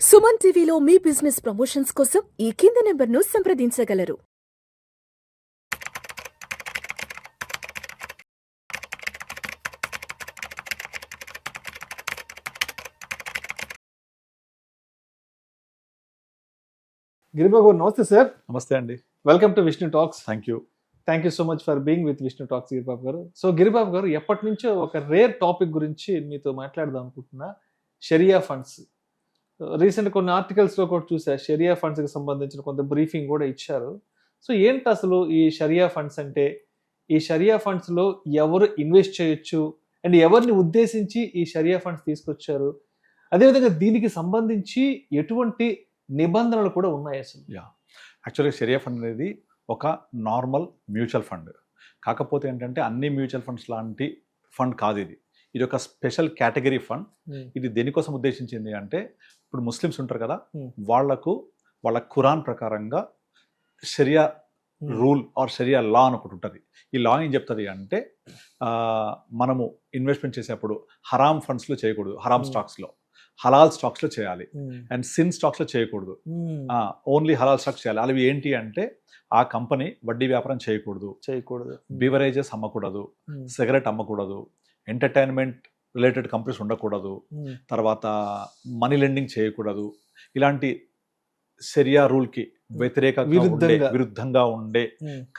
సుమన్ టీవీలో మీ business promotions కోసం ఈ కింది నెంబర్ను సంప్రదించగలరు. గిరిబాబు గారు నమస్తే సార్. నమస్తే అండి. Welcome to Vishnu talks. Thank you so much for being with Vishnu talks Giribabu గారు. సో గిరిబాబు గారు, ఎప్పటి నుంచో ఒక రేర్ టాపిక్ గురించి మీతో మాట్లాడదాం అనుకుంటున్నా, షరియా ఫండ్స్. రీసెంట్ కొన్ని ఆర్టికల్స్ లో కూడా చూసా, షరియా ఫండ్స్ కి సంబంధించిన కొంత బ్రీఫింగ్ కూడా ఇచ్చారు. సో ఏంటి అసలు ఈ షరియా ఫండ్స్ అంటే, ఈ షరియా ఫండ్స్ లో ఎవరు ఇన్వెస్ట్ చేయొచ్చు అండ్ ఎవరిని ఉద్దేశించి ఈ షరియా ఫండ్స్ తీసుకొచ్చారు, అదేవిధంగా దీనికి సంబంధించి ఎటువంటి నిబంధనలు కూడా ఉన్నాయి అసలు? యాక్చువల్గా షరియా ఫండ్ అనేది ఒక నార్మల్ మ్యూచువల్ ఫండ్. కాకపోతే ఏంటంటే అన్ని మ్యూచువల్ ఫండ్స్ లాంటి ఫండ్ కాదు ఇది. ఇది ఒక స్పెషల్ కేటగిరీ ఫండ్. ఇది దేనికోసం ఉద్దేశించింది అంటే, ఇప్పుడు ముస్లిమ్స్ ఉంటారు కదా, వాళ్ళ ఖురాన్ ప్రకారంగా షరియా రూల్ ఆర్ షరియా లా అని ఒకటి ఉంటుంది. ఈ లా ఏం చెప్తుంది అంటే, మనము ఇన్వెస్ట్మెంట్ చేసేప్పుడు హరామ్ ఫండ్స్లో చేయకూడదు, హరామ్ స్టాక్స్లో, హలాల్ స్టాక్స్లో చేయాలి. అండ్ సిన్ స్టాక్స్లో చేయకూడదు, ఓన్లీ హలాల్ స్టాక్స్ చేయాలి. అవి ఏంటి అంటే, ఆ కంపెనీ వడ్డీ వ్యాపారం చేయకూడదు, బీవరేజెస్ అమ్మకూడదు, సిగరెట్ అమ్మకూడదు, ఎంటర్టైన్మెంట్ రిలేటెడ్ కంపెనీస్ ఉండకూడదు, తర్వాత మనీ లెండింగ్ చేయకూడదు. ఇలాంటి షరియా రూల్కి విరుద్ధంగా ఉండే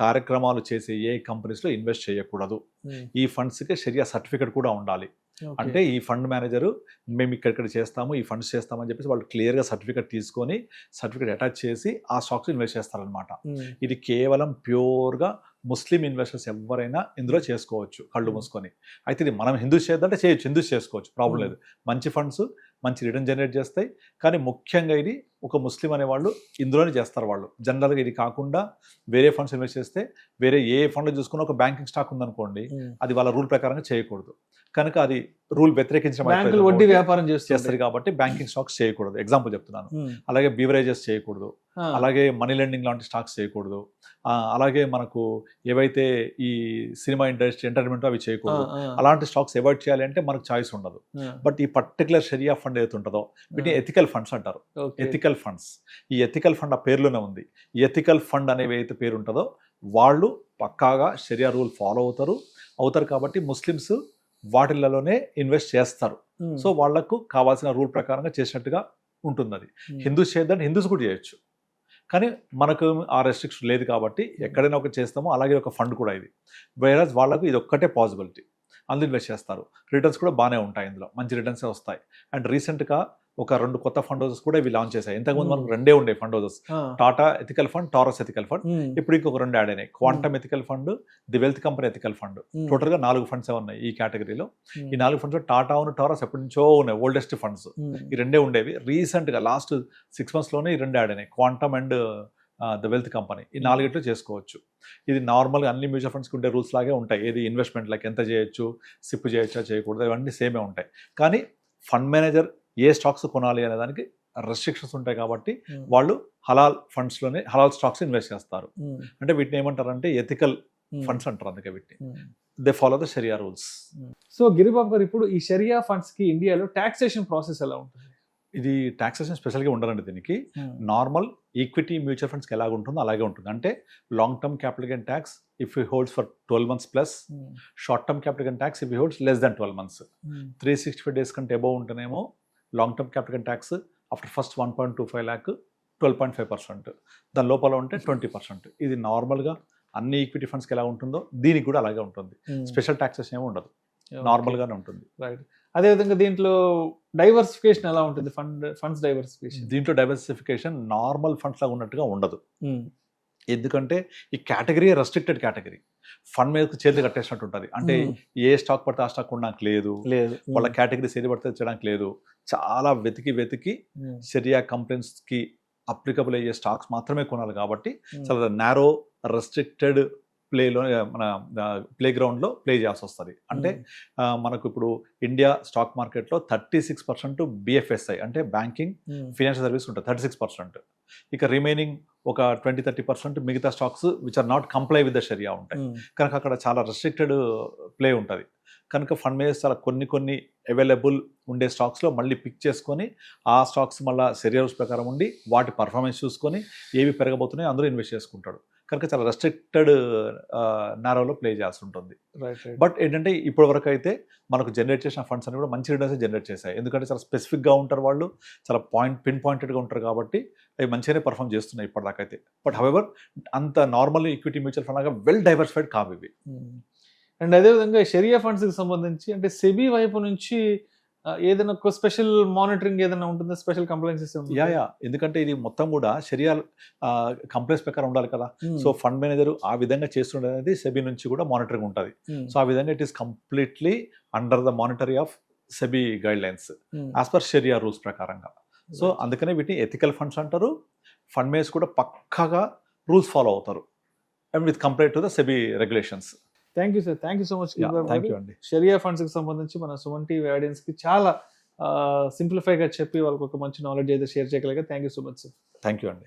కార్యక్రమాలు చేసే ఏ కంపెనీస్లో ఇన్వెస్ట్ చేయకూడదు. ఈ ఫండ్స్కి షరియా సర్టిఫికేట్ కూడా ఉండాలి. అంటే ఈ ఫండ్ మేనేజరు మేము ఇక్కడ చేస్తాము, ఈ ఫండ్స్ చేస్తామని చెప్పేసి వాళ్ళు క్లియర్గా సర్టిఫికేట్ తీసుకొని సర్టిఫికేట్ అటాచ్ చేసి ఆ స్టాక్స్ ఇన్వెస్ట్ చేస్తారనమాట. ఇది కేవలం ప్యూర్గా ముస్లిం ఇన్వెస్టర్స్ ఎవరైనా ఇందులో చేసుకోవచ్చు కళ్ళు మూసుకొని. అయితే ఇది మనం హిందూస్ చేద్దంటే చేయొచ్చు, హిందూస్ చేసుకోవచ్చు, ప్రాబ్లం లేదు. మంచి ఫండ్స్ మంచి రిటర్న్ జనరేట్ చేస్తాయి. కానీ ముఖ్యంగా ఇది ఒక ముస్లిం అనేవాళ్ళు ఇందులోనే చేస్తారు. వాళ్ళు జనరల్గా ఇది కాకుండా వేరే ఫండ్స్ ఇన్వెస్ట్ చేస్తే, వేరే ఏ ఫండ్లో చూసుకున్న ఒక బ్యాంకింగ్ స్టాక్ ఉందనుకోండి, అది వాళ్ళ రూల్ ప్రకారంగా చేయకూడదు. కనుక అది రూల్ వ్యతిరేకించడం వడ్డీ వ్యాపారం చేస్తారు కాబట్టి బ్యాంకింగ్ స్టాక్స్ చేయకూడదు. ఎగ్జాంపుల్ చెప్తున్నాను. అలాగే బీవరేజెస్ చేయకూడదు, అలాగే మనీ లెండింగ్ లాంటి స్టాక్స్ చేయకూడదు, అలాగే మనకు ఏవైతే ఈ సినిమా ఇండస్ట్రీ ఎంటర్టైన్మెంట్ అవి చేయకూడదు. అలాంటి స్టాక్స్ అవాయిడ్ చేయాలి అంటే మనకు చాయిస్ ఉండదు. బట్ ఈ పర్టికులర్ షరియా ఫండ్ ఏదైతే ఉంటుందో వీటిని ఎథికల్ ఫండ్స్ అంటారు. ఎథికల్ ఫండ్స్, ఈ ఎథికల్ ఫండ్ ఆ పేరులోనే ఉంది. ఈ ఎథికల్ ఫండ్ అనేవి ఏదైతే పేరు ఉంటుందో వాళ్ళు పక్కాగా షరియా రూల్ ఫాలో అవుతారు కాబట్టి ముస్లిమ్స్ వాటిలలోనే ఇన్వెస్ట్ చేస్తారు. సో వాళ్లకు కావాల్సిన రూల్ ప్రకారంగా చేసినట్టుగా ఉంటుంది. అది హిందూస్ చేద్దంటే హిందూస్ కూడా చేయొచ్చు, కానీ మనకు ఆ రెస్ట్రిక్షన్ లేదు కాబట్టి ఎక్కడైనా ఒకటి చేస్తామో అలాగే ఒక ఫండ్ కూడా ఇది. వేరస్ వాళ్ళకు ఇది ఒక్కటే పాసిబిలిటీ, అందులో ఇన్వెస్ట్ చేస్తారు. రిటర్న్స్ కూడా బాగానే ఉంటాయి, ఇందులో మంచి రిటర్న్సే వస్తాయి. అండ్ రీసెంట్గా ఒక 2 కొత్త ఫండ్ హౌసెస్ కూడా ఇవి లాంచ్ చేశాయి. ఇంతకుముందు మనకు 2 ఉండే fund houses, Tata ethical fund, taurus ethical fund. ఇప్పుడు ఇంకొక 2 యాడ్ అయినాయి, quantum ethical fund, the wealth company ethical fund. టోటల్గా 4 ఫండ్స్ ఉన్నాయి ఈ కేటగిరీలో. ఈ 4 ఫండ్స్ టాటా టారస్ ఎప్పటి నుంచో ఉన్నాయి, ఓల్డెస్ట్ ఫండ్స్. ఈ 2 ఉండేవి. రీసెంట్గా లాస్ట్ 6 monthsలోనే ఈ 2 యాడ్ అయినాయి, quantum and the wealth company. ఈ 4 చేసుకోవచ్చు. ఇది నార్మల్గా అన్ని మ్యూచువల్ ఫండ్స్కి ఉండే రూల్స్ లాగే ఉంటాయి. ఏది ఇన్వెస్ట్మెంట్ లైక్ ఎంత చేయొచ్చు, సిప్ చేయొచ్చా చేయకూడదు, ఇవన్నీ సేమే ఉంటాయి. కానీ ఫండ్ మేనేజర్ ఏ స్టాక్స్ కొనాలి అనే దానికి రెస్ట్రిక్షన్స్ ఉంటాయి కాబట్టి వాళ్ళు హలాల్ ఫండ్స్లోనే హలాల్ స్టాక్స్ ఇన్వెస్ట్ చేస్తారు. అంటే వీటిని ఏమంటారంటే ఎథికల్ ఫండ్స్ అంటారు. అందుకే వీటిని they follow the sharia rules. So Giribabu గారు, ఇప్పుడు ఈ షరియా ఫండ్స్ కి ఇండియాలో టాక్సేషన్ ప్రాసెస్ ఎలా ఉంటుంది? ఇది టాక్సేషన్ స్పెషల్గా ఉండదండి. దీనికి నార్మల్ ఈక్విటీ మ్యూచువల్ ఫండ్స్కి ఎలాగ ఉంటుందో అలాగే ఉంటుంది. అంటే long term capital gain tax if you holds for 12 months plus, short term capital gain tax if you holds less than 12 months. 365 days కంటే అబౌవ్ ఉంటేనేమో long term capital gain tax after first 1.25 lakh 12.5%, దాని లోపల ఉంటే 20%. ఇది నార్మల్గా అన్ని equity ఫండ్స్కి ఎలా ఉంటుందో దీనికి కూడా అలాగే ఉంటుంది. స్పెషల్ ట్యాక్సెస్ ఏమి ఉండదు, నార్మల్గానే ఉంటుంది. రైట్. అదేవిధంగా దీంట్లో డైవర్సిఫికేషన్ ఎలా ఉంటుంది? ఫండ్స్ డైవర్సిఫికేషన్, దీంట్లో డైవర్సిఫికేషన్ నార్మల్ ఫండ్స్ లాగా ఉన్నట్టుగా ఉండదు. ఎందుకంటే ఈ కేటగిరీ రెస్ట్రిక్టెడ్ కేటగిరీ. ఫండ్ మీద చేతులు కట్టేసినట్టు ఉంటుంది. అంటే ఏ స్టాక్ పడితే ఆ స్టాక్ కొనడానికి లేదు, వాళ్ళ కేటగిరీస్ ఏది పడితే చేయడానికి లేదు. చాలా వెతికి షరియా కంపెనీస్కి అప్లికబుల్ అయ్యే స్టాక్స్ మాత్రమే కొనాలి. కాబట్టి చాలా నారో రెస్ట్రిక్టెడ్ మన ప్లే గ్రౌండ్లో ప్లే చేయాల్సి వస్తుంది. అంటే మనకు ఇప్పుడు ఇండియా స్టాక్ మార్కెట్లో 36% BFSI అంటే బ్యాంకింగ్ ఫైనాన్షియల్ సర్వీస్ ఉంటుంది, 36%. ఇక రిమైనింగ్ ఒక 20-30% మిగతా stocks which are not comply with the sharia ఉంటాయి. కనుక అక్కడ చాలా రెస్ట్రిక్టెడ్ ప్లే ఉంటుంది. కనుక ఫండ్ మేనేజర్స్ చాలా కొన్ని అవైలబుల్ ఉండే స్టాక్స్లో మళ్ళీ పిక్ చేసుకొని ఆ స్టాక్స్ మళ్ళీ సెరియర్స్ ప్రకారం ఉండి వాటి పర్ఫార్మెన్స్ చూసుకొని ఏవి పెరగబోతున్నాయో అందరూ ఇన్వెస్ట్ చేసుకుంటాడు. కనుక చాలా రెస్ట్రిక్టెడ్ నారోలో ప్లే చేయాల్సి ఉంటుంది. బట్ ఏంటంటే ఇప్పటి వరకు అయితే మనకు జనరేట్ చేసిన ఫండ్స్ అని కూడా మంచి రిటర్న్స్ జనరేట్ చేశాయి. ఎందుకంటే చాలా స్పెసిఫిక్గా ఉంటారు వాళ్ళు, చాలా పిన్ పాయింటెడ్గా ఉంటారు కాబట్టి అవి మంచిగానే పర్ఫామ్ చేస్తున్నాయి ఇప్పటిదాకా అయితే. బట్ హవెవర్ అంత నార్మల్ ఈక్విటీ మ్యూచువల్ ఫండ్ లాగా వెల్ డైవర్సిఫైడ్ కావు ఇవి. అండ్ అదేవిధంగా షరియా ఫండ్స్కి సంబంధించి అంటే సెబీ వైపు నుంచి ఏదైనా ఒక స్పెషల్ మానిటరింగ్ ఏదైనా ఉంటుందా, స్పెషల్ కంప్లైంట్స్ యా ఎందుకంటే ఇది మొత్తం కూడా షరియా కంప్లైంట్స్ ప్రకారం ఉండాలి కదా. సో ఫండ్ మేనేజర్ ఆ విధంగా చేస్తుండే అనేది సెబీ నుంచి కూడా మానిటరింగ్ ఉంటుంది. సో ఆ విధంగా it is completely under the monetary of SEBI guide lines as per sharia rules ప్రకారంగా. సో అందుకనే వీటిని ఎథికల్ ఫండ్స్ అంటారు. ఫండ్ మేనేజర్స్ కూడా పక్కాగా రూల్స్ ఫాలో అవుతారు and with compare to the SEBI regulations. Thank you sir, thank you so much. Thank you అండి. షరియా ఫండ్స్కి సంబంధించి మన సుమన్ టీవీ ఆడియన్స్కి చాలా సింప్లిఫైగా చెప్పి వాళ్ళకి ఒక మంచి నాలెడ్జ్ అయితే షేర్ చేయగలిగా. Thank you so much sir. Thank you అండి.